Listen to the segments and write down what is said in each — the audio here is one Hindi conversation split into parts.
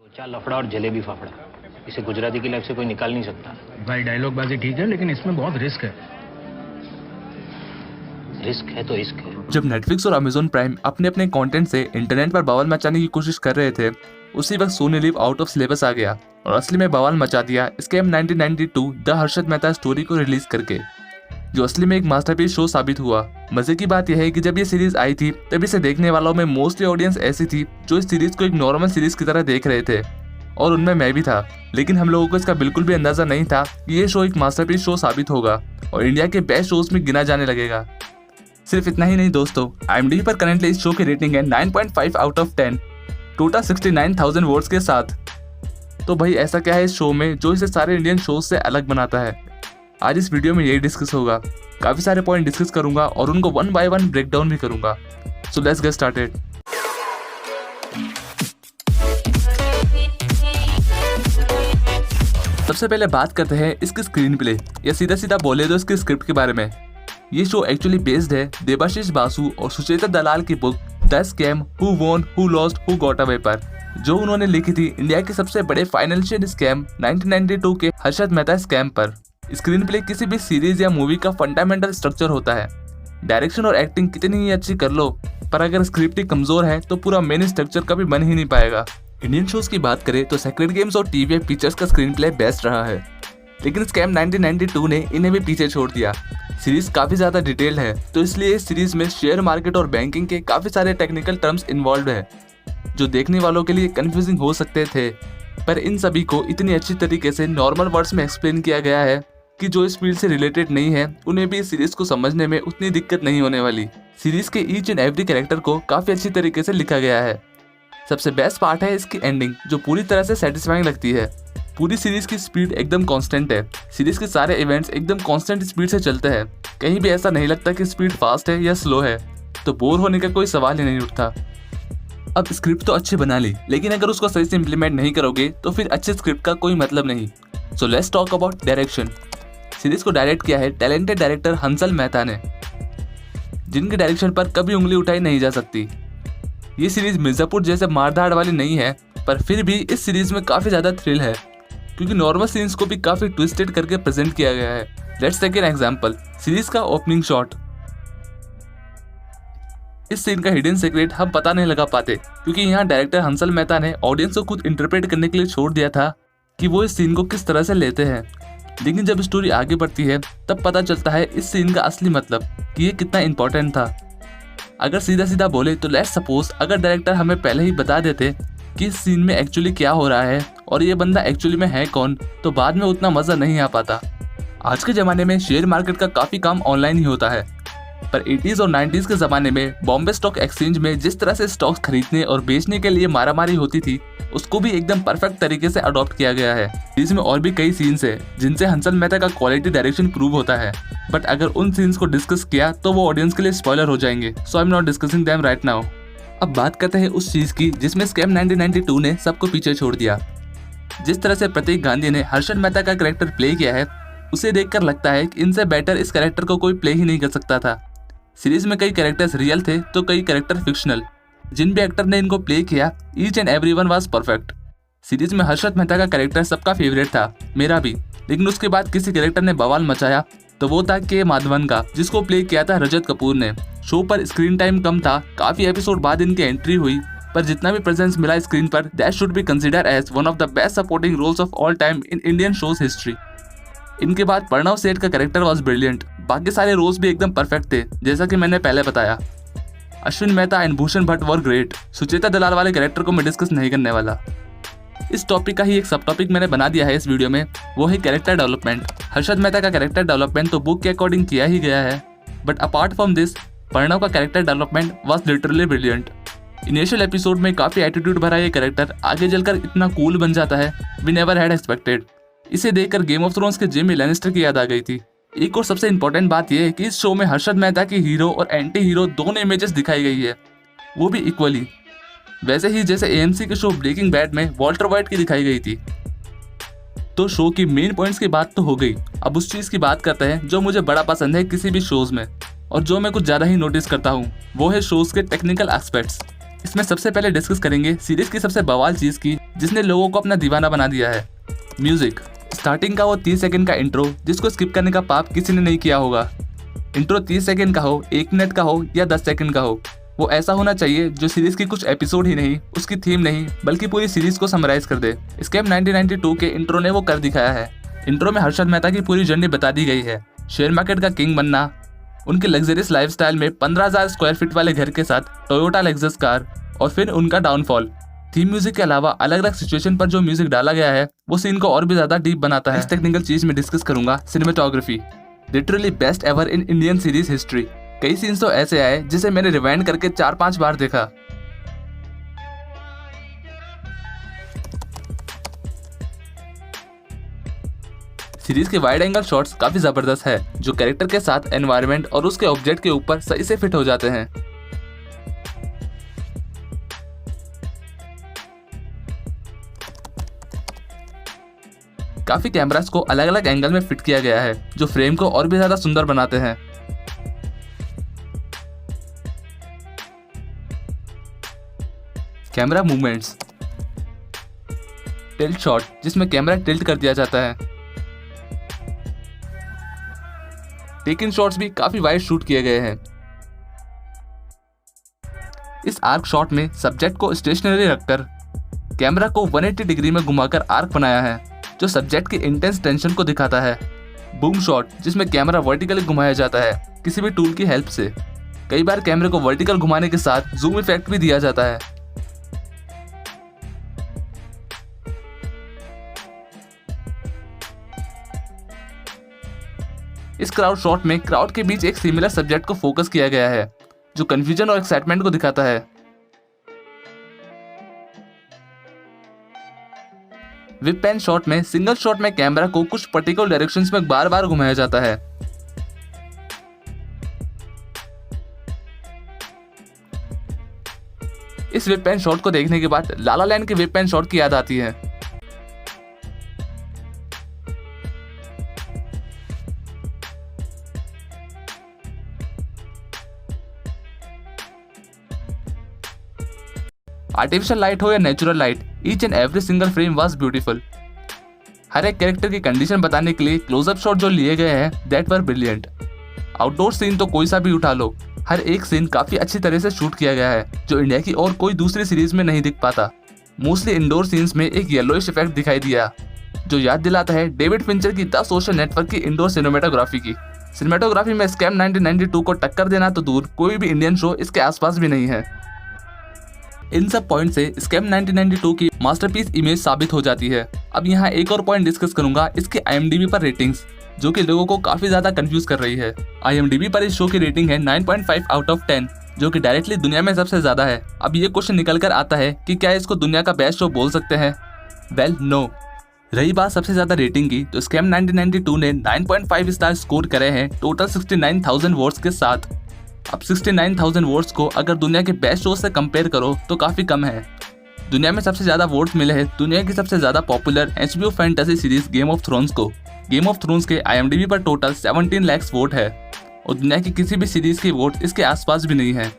चार लफड़ा और जलेबी फाफड़ा, इसे गुजराती की लाइफ से कोई निकाल नहीं सकता। भाई डायलॉग बाजी ठीक है, लेकिन इसमें बहुत रिस्क है। रिस्क है तो इश्क है। जब नेटफ्लिक्स और अमेजोन प्राइम अपने अपने कंटेंट से इंटरनेट पर बवाल मचाने की कोशिश कर रहे थे, उसी वक्त Sony Liv out of syllabus आ गया और असली में बवाल मचा दिया scam 1992 the Harshad Mehta story को रिलीज करके, जो असली में एक मास्टरपीस शो साबित हुआ। मजे की बात यह है कि जब ये सीरीज आई थी तब इसे देखने वालों में मोस्टली ऑडियंस ऐसी थी जो इस सीरीज को एक नॉर्मल सीरीज की तरह देख रहे थे, और उनमें मैं भी था। लेकिन हम लोगों को इसका बिल्कुल भी अंदाजा नहीं था कि ये शो एक मास्टरपीस शो साबित होगा और इंडिया के बेस्ट शोज में गिना जाने लगेगा। सिर्फ इतना ही नहीं दोस्तों, IMDb पर करंटली इस शो की रेटिंग है 9.5 आउट ऑफ 10, टोटल 69,000 वोट्स के साथ। तो भाई ऐसा क्या है इस शो में जो इसे सारे इंडियन शोज से अलग बनाता है? आज इस वीडियो में यही डिस्कस होगा। काफी सारे पॉइंट डिस्कस करूंगा और उनको one by one break down भी करूंगा। So let's get started. सबसे पहले बात करते हैं इसकी स्क्रीन प्ले, या सीधा सीधा बोले तो इसकी स्क्रिप्ट के बारे में। ये शो एक्चुअली बेस्ड है देबाशीष बासु और सुचेता दलाल की book the scam who won who lost who got away पर, जो उन्होंने लिखी थी इंडिया के सबसे बड़े फाइनेंशियल स्कैम 1992 के हर्षद मेहता स्कैम पर। स्क्रीन प्ले किसी भी सीरीज या मूवी का फंडामेंटल स्ट्रक्चर होता है। डायरेक्शन और एक्टिंग कितनी ही अच्छी कर लो, पर अगर स्क्रिप्ट ही कमजोर है तो पूरा मेन स्ट्रक्चर कभी बन ही नहीं पाएगा। इंडियन शोज की बात करें तो सेक्रेड गेम्स और टीवीएफ पिक्चर्स का स्क्रीन प्ले बेस्ट रहा है, लेकिन स्कैम 1992 ने इन्हें भी पीछे छोड़ दिया। सीरीज काफी ज्यादा डिटेल्ड है, तो इसलिए इस सीरीज में शेयर मार्केट और बैंकिंग के काफी सारे टेक्निकल टर्म्स इन्वॉल्व है, जो देखने वालों के लिए कंफ्यूजिंग हो सकते थे। पर इन सभी को इतनी अच्छी तरीके से नॉर्मल वर्ड्स में एक्सप्लेन किया गया है कि जो इस फील्ड से रिलेटेड नहीं है उन्हें भी इस सीरीज को समझने में उतनी दिक्कत नहीं होने वाली। सीरीज के ईच एंड एवरी कैरेक्टर को काफी अच्छी तरीके से लिखा गया है। सबसे बेस्ट पार्ट है इसकी एंडिंग, जो पूरी तरह से सेटिस्फाइंग लगती है। पूरी सीरीज की स्पीड एकदम कांस्टेंट है। सीरीज के सारे इवेंट्स एकदम कांस्टेंट स्पीड से चलते हैं, कहीं भी ऐसा नहीं लगता कि स्पीड फास्ट है या स्लो है, तो बोर होने का कोई सवाल ही नहीं उठता। अब स्क्रिप्ट तो अच्छी बना ली, लेकिन अगर उसको सही से इम्प्लीमेंट नहीं करोगे तो फिर अच्छे स्क्रिप्ट का कोई मतलब नहीं। So let's talk about direction. Series को डायरेक्ट किया है टैलेंटेड डायरेक्टर हंसल मेहता ने, जिनके डायरेक्शन पर कभी उंगली उठाई नहीं जा सकती। ये सीरीज मिर्जापुर जैसे मारधाड़ वाली नहीं है, पर फिर भी इस सीरीज में काफी ज्यादा थ्रिल है, क्योंकि नॉर्मल सीन्स को भी काफी ट्विस्टेड करके प्रेजेंट किया गया है। Let's take an example, series का ओपनिंग शॉट। इस सीन का हिडन सीक्रेट हम पता नहीं लगा पाते, क्योंकि यहाँ डायरेक्टर हंसल मेहता ने ऑडियंस को खुद इंटरप्रेट करने के लिए छोड़ दिया था कि वो इस सीन को किस तरह से लेते हैं। लेकिन जब स्टोरी आगे बढ़ती है तब पता चलता है इस सीन का असली मतलब, कि ये कितना इंपॉर्टेंट था। अगर सीधा सीधा बोले तो लेट्स सपोज अगर डायरेक्टर हमें पहले ही बता देते कि इस सीन में एक्चुअली क्या हो रहा है और ये बंदा एक्चुअली में है कौन, तो बाद में उतना मजा नहीं आ पाता। आज के ज़माने में शेयर मार्केट का काफ़ी काम ऑनलाइन ही होता है, पर 80s और 90s के ज़माने में बॉम्बे स्टॉक एक्सचेंज में जिस तरह से स्टॉक्स खरीदने और बेचने के लिए मारामारी होती थी, उसको भी एकदम परफेक्ट तरीके से अडॉप्ट किया गया है। इसमें और भी कई सीन्स है जिनसे हंसल मेहता का क्वालिटी डायरेक्शन प्रूव होता है, बट अगर उन सीन्स को डिस्कस किया तो वो ऑडियंस के लिए स्पॉइलर हो जाएंगे, so I am not discussing them right now. अब बात करते हैं उस चीज की जिसमें स्कैम 1992 ने सबको पीछे छोड़ दिया। जिस तरह से प्रतीक गांधी ने हर्षद मेहता का कैरेक्टर प्ले किया है, उसे देखकर लगता है कि इनसे बेटर इस कैरेक्टर को कोई प्ले ही नहीं कर सकता था। सीरीज में कई कैरेक्टर्स रियल थे तो कई कैरेक्टर फिक्शनल। जिन भी एक्टर ने इनको प्ले किया, each and everyone was perfect. Series में हर्षद मेहता का कैरेक्टर सबका फेवरेट था, मेरा भी, लेकिन उसके बाद किसी कैरेक्टर ने बवाल मचाया तो वो था के माधवन का, जिसको प्ले किया था रजत कपूर ने। शो पर स्क्रीन टाइम कम था, काफी एपिसोड बाद इनकी एंट्री हुई, पर जितना भी प्रेजेंस मिला स्क्रीन पर, that should be consider as one of the best supporting roles of all time in Indian shows history. इनके बाद प्रणव सेठ का कैरेक्टर वॉज ब्रिलियंट। बाकी सारे रोल्स भी एकदम परफेक्ट थे, जैसा कि मैंने पहले बताया। Ashwin Mehta and Bhushan Bhatt were great. Sucheta Dalal वाले कैरेक्टर को मैं डिस्कस नहीं करने वाला। इस टॉपिक का ही एक सब टॉपिक मैंने बना दिया है इस वीडियो में, वो है कैरेक्टर डेवलपमेंट। हर्षद मेहता का कैरेक्टर डेवलपमेंट तो बुक के अकॉर्डिंग किया ही गया है, but apart from this Pranav का character development was literally brilliant. Initial episode में काफी एटीट्यूड भरा ये कैरेक्टर आगे चलकर इतना कूल बन जाता है, वी नेवर हैड एक्सपेक्टेड। इसे देखकर गेम ऑफ थ्रोन्स के जेमी लैनिस्टर की याद आ गई थी। एक और सबसे इंपॉर्टेंट बात यह है कि इस शो में हर्षद मेहता की हीरो और एंटी हीरो दोनों इमेजेस दिखाई गई है, वो भी इक्वली, वैसे ही जैसे AMC के शो ब्रेकिंग बैड में वॉल्टर वाइट की दिखाई गई थी। तो शो की मेन पॉइंट्स की बात तो हो गई, अब उस चीज की बात करते हैं जो मुझे बड़ा पसंद है किसी भी शोज में, और जो मैं कुछ ज्यादा ही नोटिस करता हूँ, वो है शोज के टेक्निकल एस्पेक्ट्स। इसमें सबसे पहले डिस्कस करेंगे सीरीज की सबसे बवाल चीज की जिसने लोगों को अपना दीवाना बना दिया है, म्यूजिक। स्टार्टिंग का वो 30 सेकंड का इंट्रो जिसको स्किप करने का पाप किसी ने नहीं किया होगा। इंट्रो 30 सेकंड का हो, 1 मिनट का हो या 10 सेकंड का हो, वो ऐसा होना चाहिए जो सीरीज की कुछ एपिसोड ही नहीं, उसकी थीम नहीं, बल्कि पूरी सीरीज को समराइज कर दे। स्कैम 1992 के इंट्रो ने वो कर दिखाया है। इंट्रो में हर्षद मेहता की पूरी जर्नी बता दी गई है, शेयर मार्केट का किंग बनना, उनके लग्जरियस लाइफस्टाइल में 15,000 स्क्वायर फीट वाले घर के साथ टोयोटा लेक्सस कार, और फिर उनका डाउनफॉल। थीम म्यूजिक के अलावा अलग अलग सिचुएशन पर जो म्यूजिक डाला गया है वो सीन को और भी ज्यादा डीप बनाता है। इस टेक्निकल चीज में डिस्कस करूंगा cinematography, literally best ever in Indian series history. कई सीन्स तो ऐसे आए जिसे मैंने रिवाइंड करके 4-5 बार देखा। सीरीज के वाइड एंगल शॉट्स काफी जबरदस्त है जो कैरेक्टर के साथ एनवायरनमेंट और उसके ऑब्जेक्ट के ऊपर सही से फिट हो जाते हैं। काफी कैमरास को अलग अलग एंगल में फिट किया गया है जो फ्रेम को और भी ज्यादा सुंदर बनाते हैं। कैमरा मूवमेंट्स, टिल्ट शॉट जिसमें कैमरा टिल्ट कर दिया जाता है। टेक इन शॉट्स भी काफी वाइड शूट किए गए हैं। इस आर्क शॉट में सब्जेक्ट को स्टेशनरी रखकर कैमरा को 180 डिग्री में घुमाकर आर्क बनाया है जो सब्जेक्ट की इंटेंस टेंशन को दिखाता है। बूम शॉट जिसमें कैमरा वर्टिकली घुमाया जाता है किसी भी टूल की हेल्प से। कई बार कैमरे को वर्टिकल घुमाने के साथ जूम इफेक्ट भी दिया जाता है। इस क्राउड शॉट में क्राउड के बीच एक सिमिलर सब्जेक्ट को फोकस किया गया है जो कंफ्यूजन और एक्साइटमेंट को दिखाता है। विप पेन शॉट में सिंगल शॉट में कैमरा को कुछ पर्टिकुलर डायरेक्शंस में बार बार घुमाया जाता है। इस विप पेन शॉट को देखने के बाद लाला लैंड के विप पेन शॉट की याद आती है। आर्टिफिशियल लाइट हो या natural light, each and every single frame was beautiful. हर एक कैरेक्टर की कंडीशन बताने के लिए क्लोजअप शॉट जो लिए गए हैं that were brilliant. Outdoor scene तो कोई सा भी उठा लो, हर एक सीन काफी अच्छी तरह से शूट किया गया है जो इंडिया की और कोई दूसरी सीरीज में नहीं दिख पाता। मोस्टली इंडोर सीन्स में एक येलोइश इफेक्ट दिखाई दिया जो याद दिलाता है डेविड फिंचर की द सोशल नेटवर्क की इंडोर सिनेमेटोग्राफी की। सिनेमेटोग्राफी में स्कैम 1992 को टक्कर देना तो दूर, कोई भी इंडियन शो इसके आसपास भी नहीं है। इन सब पॉइंट से स्कैम 1992 की मास्टरपीस इमेज साबित हो जाती है। अब यहाँ एक और पॉइंट डिस्कस करूंगा इसके IMDb पर रेटिंग्स, जो कि लोगों को काफी ज्यादा कंफ्यूज कर रही है। IMDb पर इस शो की रेटिंग है 9.5 आउट ऑफ 10, जो कि डायरेक्टली दुनिया में सबसे ज्यादा है। अब ये क्वेश्चन निकल कर आता है कि क्या इसको दुनिया का बेस्ट शो बोल सकते हैं? Well no. रही बात सबसे ज्यादा रेटिंग की, तो स्कैम 1992 ने 9.5 स्टार स्कोर करे हैं टोटल 69,000 वोट्स के साथ। अब 69,000 वोट्स को अगर दुनिया के बेस्ट शो से कंपेयर करो तो काफी कम है। दुनिया में सबसे ज्यादा वोट्स मिले हैं दुनिया की सबसे ज्यादा popular HBO fantasy series game of thrones को। गेम ऑफ थ्रोन्स के IMDb पर टोटल 17 लाख वोट है और दुनिया की किसी भी सीरीज की वोट इसके आसपास भी नहीं है।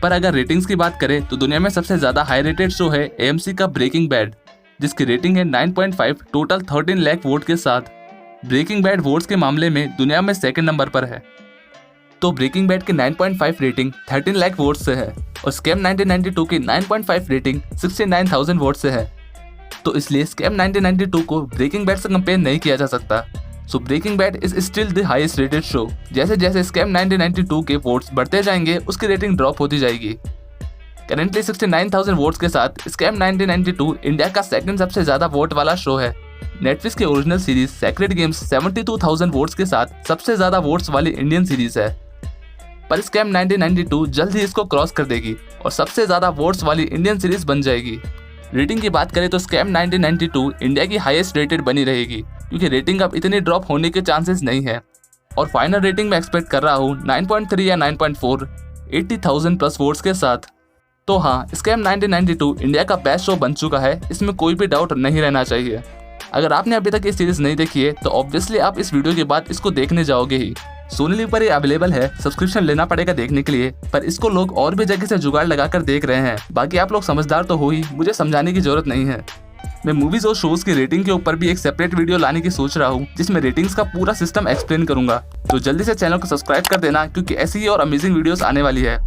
पर अगर रेटिंग्स की बात करें तो दुनिया में सबसे ज्यादा हाई रेटेड शो है AMC का ब्रेकिंग बैड, जिसकी रेटिंग है 9.5 टोटल 13 लाख वोट के साथ। ब्रेकिंग बैड वोट्स के मामले में दुनिया में सेकंड नंबर पर है। तो ब्रेकिंग बैड की 9.5 रेटिंग 13 लाख वोट से है और स्कैम 1992 की 9.5 रेटिंग 69,000 वोट से है। तो इसलिए स्कैम 1992 को ब्रेकिंग बैड से कंपेयर नहीं किया जा सकता। So Breaking Bad is still the highest rated show. जैसे जैसे स्कैम 1992 के वोट्स बढ़ते जाएंगे उसकी रेटिंग ड्रॉप होती जाएगी। करेंटली 69,000 वोट्स के साथ स्कैम 1992 इंडिया का सेकंड सबसे ज्यादा वोट वाला शो है। नेटफ्लिक्स की original series sacred games 72,000 votes के साथ सबसे ज्यादा वोट्स वाली इंडियन सीरीज है। पर स्कैम 1992 जल्द ही इसको क्रॉस कर देगी और सबसे ज्यादा वोट्स वाली इंडियन सीरीज बन जाएगी। रेटिंग की बात करें तो स्कैम 1992 इंडिया की हाईएस्ट रेटेड बनी रहेगी, क्योंकि रेटिंग अब इतनी ड्रॉप होने के चांसेस नहीं है। और फाइनल रेटिंग में एक्सपेक्ट कर रहा हूँ 9.3 या 9.4, 80,000 प्लस वोट्स के साथ। तो हाँ, स्कैम 1992 इंडिया का बेस्ट शो बन चुका है, इसमें कोई भी डाउट नहीं रहना चाहिए। अगर आपने अभी तक ये सीरीज नहीं देखी है तो ऑब्वियसली आप इस वीडियो के बाद इसको देखने जाओगे ही। सोनी लिव पर ये अवेलेबल है, सब्सक्रिप्शन लेना पड़ेगा देखने के लिए, पर इसको लोग और भी जगह से जुगाड़ लगाकर देख रहे हैं। बाकी आप लोग समझदार तो हो ही, मुझे समझाने की जरूरत नहीं है। मैं मूवीज और शोज की रेटिंग के ऊपर भी एक सेपरेट वीडियो लाने की सोच रहा हूँ, जिसमें रेटिंग्स का पूरा सिस्टम एक्सप्लेन करूंगा। तो जल्दी से चैनल को सब्सक्राइब कर देना, क्योंकि ऐसी ही और अमेजिंग वीडियोस आने वाली है।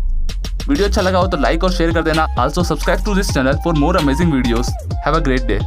वीडियो अच्छा लगा हो तो लाइक और शेयर कर देना। Also subscribe to this channel for more amazing videos. Have a great day.